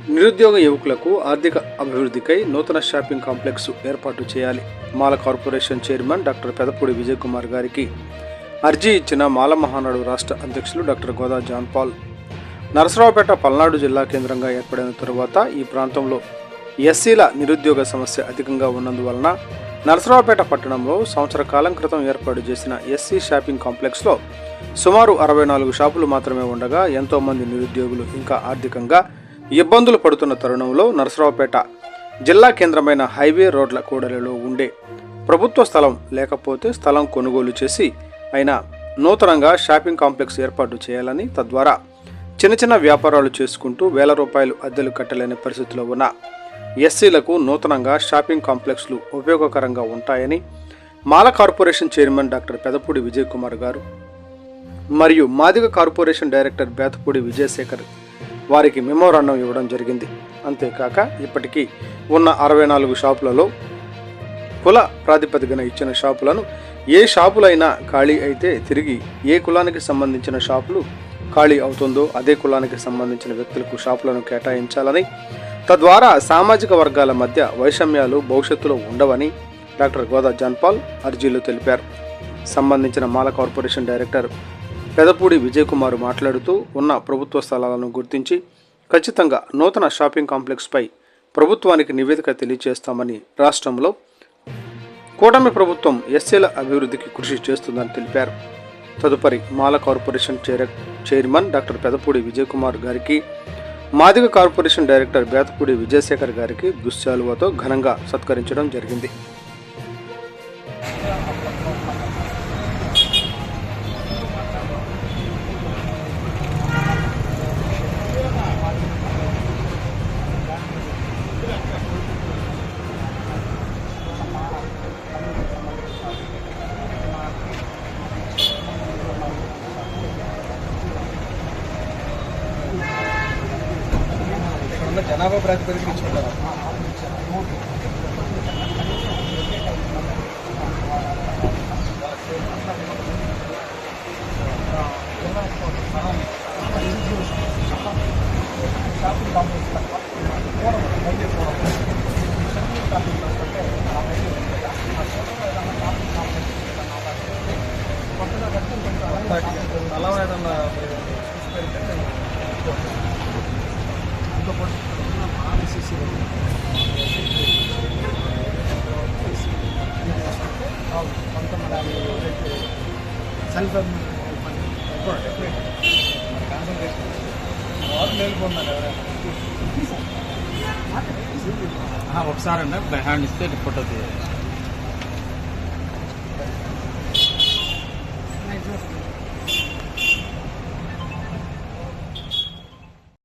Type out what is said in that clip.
నిరుద్యోగ యువకులకు ఆర్థిక అభివృద్ధికై నూతన షాపింగ్ కాంప్లెక్స్ ఏర్పాటు చేయాలి. Mala corporation chairman doctor Pedapudi Vijay Kumar గారికి అర్జీ ఇచ్చిన మాల మహానాడు రాష్ట్ర అధ్యక్షులు డాక్టర్ గోదా జాన్ పాల్. నరసరావుపేట పల్నాడు జిల్లా కేంద్రంగా ఏర్పడిన తరువాత ఈ ప్రాంతంలో ఎస్సీల నిరుద్యోగ సమస్య అధికంగా ఉన్నందువలన నరసరావుపేట పట్టణంలో సంవత్సర కాలం క్రితం ఏర్పాటు చేసిన ఎస్సీ షాపింగ్ కాంప్లెక్స్లో సుమారు 64 షాపులు మాత్రమే ఉండగా ఎంతోమంది నిరుద్యోగులు ఇంకా ఆర్థికంగా ఇబ్బందులు పడుతున్న తరుణంలో నరసరావుపేట జిల్లా కేంద్రమైన హైవే రోడ్ల కూడలిలో ఉండే ప్రభుత్వ స్థలం లేకపోతే స్థలం కొనుగోలు చేసి అయినా నూతనంగా షాపింగ్ కాంప్లెక్స్ ఏర్పాటు చేయాలని, తద్వారా చిన్న చిన్న వ్యాపారాలు చేసుకుంటూ వేల రూపాయలు అద్దెలు కట్టలేని పరిస్థితిలో ఉన్న ఎస్సీలకు నూతనంగా షాపింగ్ కాంప్లెక్స్లు ఉపయోగకరంగా ఉంటాయని Mala corporation chairman doctor Pedapudi Vijay Kumar garu మరియు మాదిగ కార్పొరేషన్ డైరెక్టర్ బేతపూడి విజయశేఖర్ వారికి మెమోరాండం ఇవ్వడం జరిగింది. అంతేకాక ఇప్పటికీ ఉన్న 64 షాపులలో కుల ప్రాతిపదికన ఇచ్చిన షాపులను ఏ షాపులైనా ఖాళీ అయితే తిరిగి ఏ కులానికి సంబంధించిన షాపులు ఖాళీ అవుతుందో అదే కులానికి సంబంధించిన వ్యక్తులకు షాపులను కేటాయించాలని, తద్వారా సామాజిక వర్గాల మధ్య వైషమ్యాలు భవిష్యత్తులో ఉండవని డాక్టర్ గోదా జాన్పాల్ అర్జీలో తెలిపారు. సంబంధించిన మాల కార్పొరేషన్ డైరెక్టర్ పెదపూడి విజయ్ కుమార్ మాట్లాడుతూ ఉన్న ప్రభుత్వ స్థలాలను గుర్తించి ఖచ్చితంగా నూతన షాపింగ్ కాంప్లెక్స్పై ప్రభుత్వానికి నివేదిక తెలియజేస్తామని, రాష్ట్రంలో కూటమి ప్రభుత్వం ఎస్సీల అభివృద్ధికి కృషి చేస్తుందని తెలిపారు. తదుపరి Mala corporation chairman doctor Pedapudi Vijay Kumar గారికి, మాదిగ కార్పొరేషన్ డైరెక్టర్ బేతపూడి విజయశేఖర్ గారికి దుశ్శాలువతో ఘనంగా సత్కరించడం జరిగింది. జనాభా ప్రాతిపదికన ఇచ్చుకుంటారా? అలా ఏదన్నా సెల్ఫ్ ఒకసారి అండి హ్యాండ్ ఇస్తే ఫోటో తీయాలి.